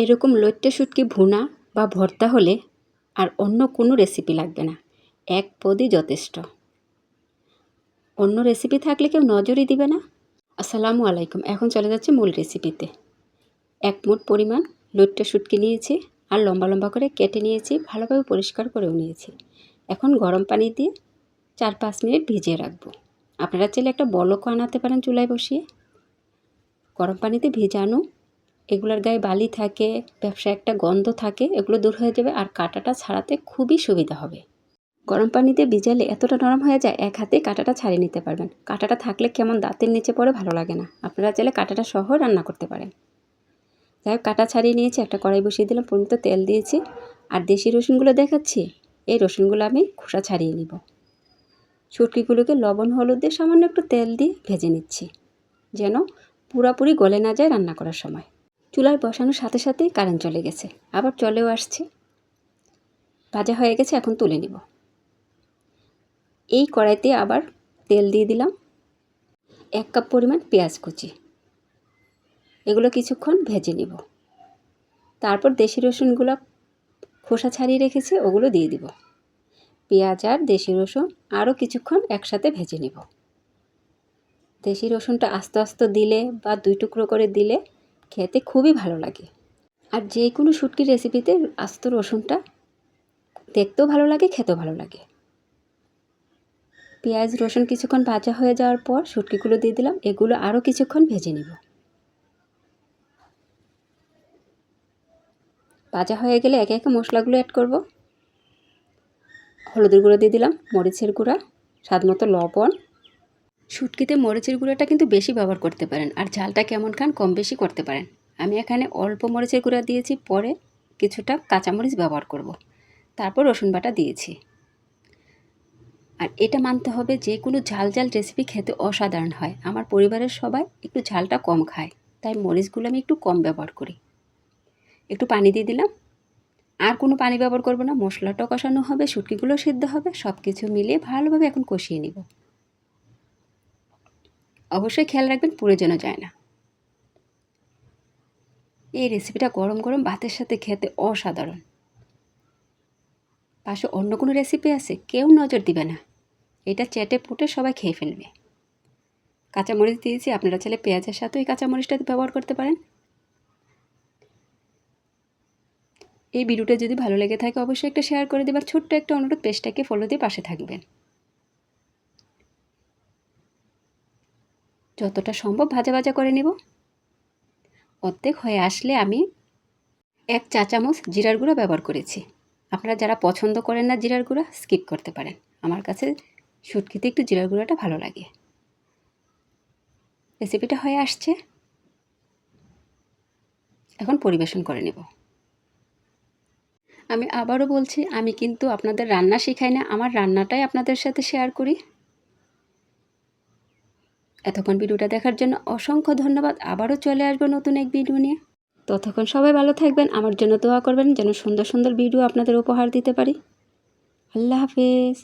এরকম লইট্টে শুটকি ভুনা বা ভর্তা হলে আর অন্য কোনো রেসিপি লাগবে না, এক পদই যথেষ্ট। অন্য রেসিপি থাকলে কেউ নজরই দিবে না। আসসালামু আলাইকুম। এখন চলে যাচ্ছে মূল রেসিপিতে। এক মুঠ পরিমাণ লইট্টে শুটকি নিয়েছি আর লম্বা লম্বা করে কেটে নিয়েছি, ভালোভাবে পরিষ্কার করেও নিয়েছি। এখন গরম পানি দিয়ে 4-5 মিনিট ভিজিয়ে রাখবো। আপনারা চাইলে একটা বলকও আনাতে পারেন চুলায় বসিয়ে। গরম পানিতে ভিজানো এগুলোর গায়ে বালি থাকে, ব্যবসায় একটা গন্ধ থাকে, এগুলো দূর হয়ে যাবে আর কাঁটাটা ছাড়াতে খুবই সুবিধা হবে। গরম পানিতে ভিজালে এতটা নরম হয়ে যায়, এক হাতে কাঁটাটা ছাড়িয়ে নিতে পারবেন। কাঁটাটা থাকলে কেমন দাঁতের নিচে পড়ে, ভালো লাগে না। আপনারা চাইলে কাঁটাটা সহ রান্না করতে পারেন। যাই হোক, কাঁটা ছাড়িয়ে নিয়েছি, একটা কড়াই বসিয়ে দিলাম, পরিমিত তেল দিয়েছি আর দেশি রসুনগুলো দেখাচ্ছি, এই রসুনগুলো আমি খোসা ছাড়িয়ে নিব। শুটকিগুলোকে লবণ হলুদ দিয়ে সামান্য একটু তেল দিয়ে ভেজে নিচ্ছি, যেন পুরোপুরি গলে না যায় রান্না করার সময়। চুলায় বসানোর সাথে সাথেই কারেন্ট চলে গেছে, আবার চলেও আসছে। ভাজা হয়ে গেছে, এখন তুলে নিব। এই কড়াইতে আবার তেল দিয়ে দিলাম, 1 কাপ পরিমাণ পেঁয়াজ কুচি, এগুলো কিছুক্ষণ ভেজে নিব। তারপর দেশি রসুনগুলো খোসা ছাড়িয়ে রেখেছি, ওগুলো দিয়ে দিব। পেঁয়াজ আর দেশি রসুন আরও কিছুক্ষণ একসাথে ভেজে নিব। দেশি রসুনটা আস্তে আস্তে দিলে বা 2 টুকরো করে দিলে খেতে খুবই ভালো লাগে। আর যে কোনো শুটকির রেসিপিতে আস্ত রসুনটা দেখতেও ভালো লাগে, খেতেও ভালো লাগে। পেঁয়াজ রসুন কিছুক্ষণ ভাজা হয়ে যাওয়ার পর শুটকিগুলো দিয়ে দিলাম, এগুলো আরও কিছুক্ষণ ভেজে নিব। ভাজা হয়ে গেলে একে একে মশলাগুলো অ্যাড করব। হলুদের গুঁড়ো দিয়ে দিলাম, মরিচের গুঁড়া, স্বাদমতো লবণ। শুটকিতে মরিচের গুঁড়োটা কিন্তু বেশি ব্যবহার করতে পারেন, আর ঝালটা কেমন খান কম বেশি করতে পারেন। আমি এখানে অল্প মরিচের গুঁড়া দিয়েছি, পরে কিছুটা কাঁচামরিচ ব্যবহার করব। তারপর রসুন বাটা দিয়েছি। আর এটা মানতে হবে, যে কোনো ঝাল ঝাল রেসিপি খেতে অসাধারণ হয়। আমার পরিবারের সবাই একটু ঝালটা কম খায়, তাই মরিচগুলো আমি একটু কম ব্যবহার করি। একটু পানি দিয়ে দিলাম, আর কোনো পানি ব্যবহার করব না। মশলাটাও কষানো হবে, শুটকিগুলো সিদ্ধ হবে, সব কিছু মিলিয়ে ভালোভাবে এখন কষিয়ে নিব। অবশ্যই খেয়াল রাখবেন পুড়ে যেন যায় না। এই রেসিপিটা গরম গরম ভাতের সাথে খেতে অসাধারণ। পাশে অন্য কোনো রেসিপি আছে, কেউ নজর দিবে না, এটা চেটে পুটে সবাই খেয়ে ফেলবে। কাঁচামরিচ দিয়েছি, আপনারা চাইলে পেঁয়াজের সাথেও এই কাঁচামরিচটা ব্যবহার করতে পারেন। এই ভিডিওটা যদি ভালো লেগে থাকে অবশ্যই একটা শেয়ার করে দেবার, ছোট্ট একটা অনুরোধ, পেজটাকে ফলো দিয়ে পাশে থাকবেন। যতটা সম্ভব ভাজা ভাজা করে নেব। অর্ধেক হয়ে আসলে আমি 1 চা চামচ জিরার গুঁড়া ব্যবহার করেছি। আপনারা যারা পছন্দ করেন না জিরার গুঁড়া, স্কিপ করতে পারেন। আমার কাছে শুটকিতে একটু জিরার গুঁড়াটা ভালো লাগে। রেসিপিটা হয়ে আসছে, এখন পরিবেশন করে নেব। আমি আবারও বলছি, আমি কিন্তু আপনাদের রান্না শেখাই না, আমার রান্নাটাই আপনাদের সাথে শেয়ার করি। এতক্ষণ ভিডিওটা দেখার জন্য অসংখ্য ধন্যবাদ। আবারও চলে আসবো নতুন এক ভিডিও নিয়ে। ততক্ষণ সবাই ভালো থাকবেন, আমার জন্য দোয়া করবেন যেন সুন্দর সুন্দর ভিডিও আপনাদের উপহার দিতে পারি। আল্লাহ হাফেজ।